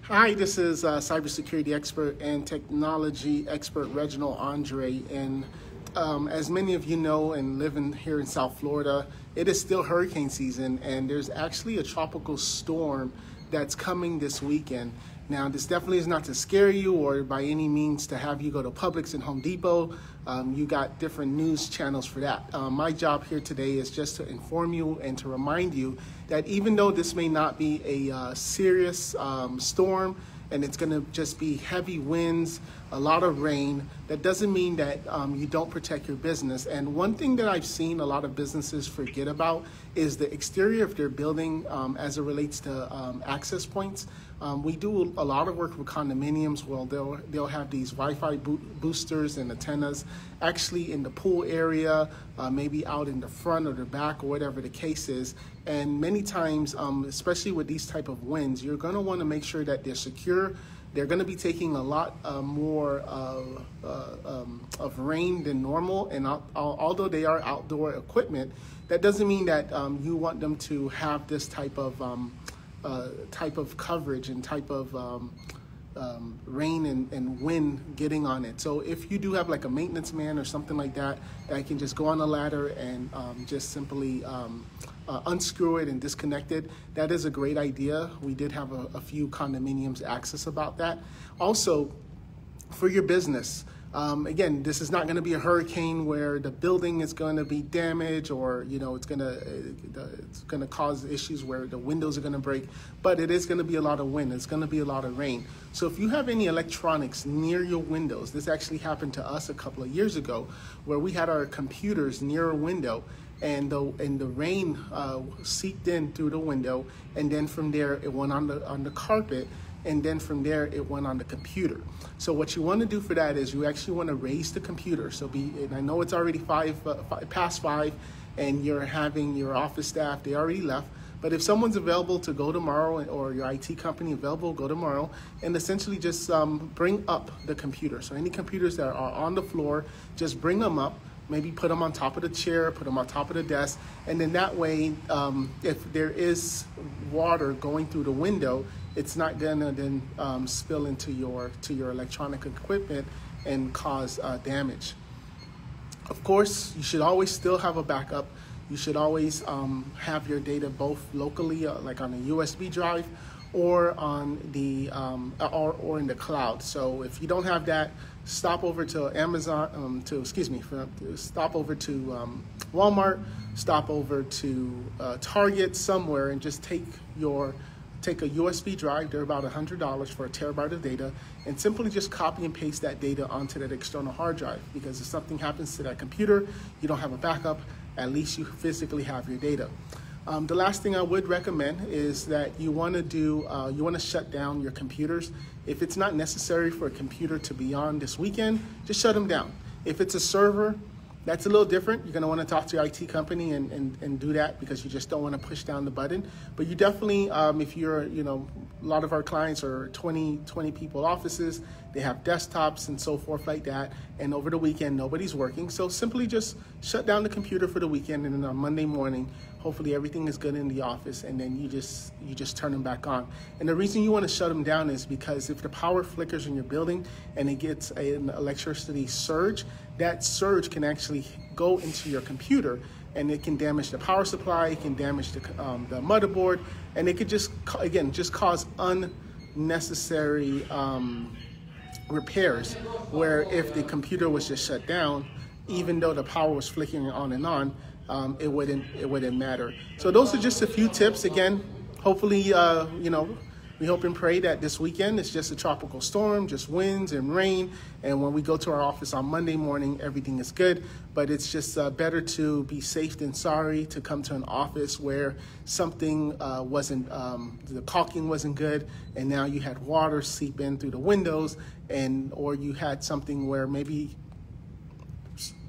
Hi, this is cybersecurity expert and technology expert Reginald Andre. And as many of you know and living here in South Florida, it is still hurricane season, and there's actually a tropical storm that's coming this weekend. Now, this definitely is not to scare you or by any means to have you go to Publix and Home Depot. You got different news channels for that. My job here today is just to inform you and to remind you that even though this may not be a serious storm, and it's going to just be heavy winds, a lot of rain, that doesn't mean that you don't protect your business. And one thing that I've seen a lot of businesses forget about is the exterior of their building as it relates to access points. We do a lot of work with condominiums. Well, they'll have these Wi-Fi boosters and antennas actually in the pool area, maybe out in the front or the back or whatever the case is. And many times, especially with these type of winds, you're going to want to make sure that they're secure. They're going to be taking a lot more of rain than normal, and although they are outdoor equipment, that doesn't mean that you want them to have this type of coverage and type of rain and wind getting on it. So if you do have like a maintenance man or something like that, that can just go on a ladder and just simply unscrew it and disconnect it, that is a great idea. We did have a few condominiums ask us about that. Also, for your business, again, this is not going to be a hurricane where the building is going to be damaged, or it's going to cause issues where the windows are going to break, but it is going to be a lot of wind. It's going to be a lot of rain. So if you have any electronics near your windows, this actually happened to us a couple of years ago, where we had our computers near a window, and the rain seeped in through the window, and then from there it went on the carpet. And then from there, it went on the computer. So what you want to do for that is you actually want to raise the computer. And I know it's already past 5, and you're having your office staff, they already left. But if someone's available to go tomorrow, or your IT company available, go tomorrow, and essentially just bring up the computer. So any computers that are on the floor, just bring them up. Maybe put them on top of the chair, put them on top of the desk, and then that way, if there is water going through the window, it's not gonna then spill into your electronic equipment and cause damage. Of course, you should always still have a backup. You should always have your data both locally, like on a USB drive, or on the or in the cloud. So if you don't have that, stop over to Amazon, stop over to Walmart, stop over to Target somewhere, and just take a USB drive. They're about $100 for a terabyte of data, and simply just copy and paste that data onto that external hard drive. Because if something happens to that computer, you don't have a backup, at least you physically have your data. The last thing I would recommend is that you want to shut down your computers. If it's not necessary for a computer to be on this weekend, just shut them down. If it's a server, that's a little different. You're going to want to talk to your IT company and do that, because you just don't want to push down the button. But you definitely, if you're, a lot of our clients are 20 people offices, they have desktops and so forth like that. And over the weekend, nobody's working. So simply just shut down the computer for the weekend, and then on Monday morning, hopefully everything is good in the office, and then you just turn them back on. And the reason you want to shut them down is because if the power flickers in your building and it gets an electricity surge, that surge can actually go into your computer, and it can damage the power supply, it can damage the motherboard, and it could just cause unnecessary repairs, where if the computer was just shut down, even though the power was flickering on and on, it wouldn't matter. So those are just a few tips. Again, hopefully, we hope and pray that this weekend it's just a tropical storm, just winds and rain. And when we go to our office on Monday morning, everything is good. But it's just better to be safe than sorry, to come to an office where something the caulking wasn't good, and now you had water seep in through the windows, or you had something where maybe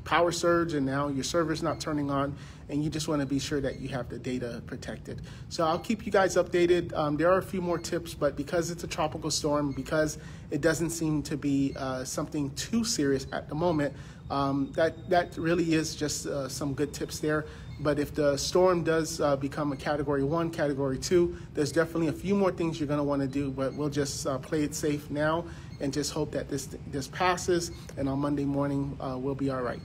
power surge and now your server's not turning on, and you just want to be sure that you have the data protected. So I'll keep you guys updated. There are a few more tips, but because it's a tropical storm, because it doesn't seem to be something too serious at the moment, that really is just some good tips there. But if the storm does become a Category 1, Category 2, there's definitely a few more things you're going to want to do, but we'll just play it safe now and just hope that this passes, and on Monday morning we'll be all right.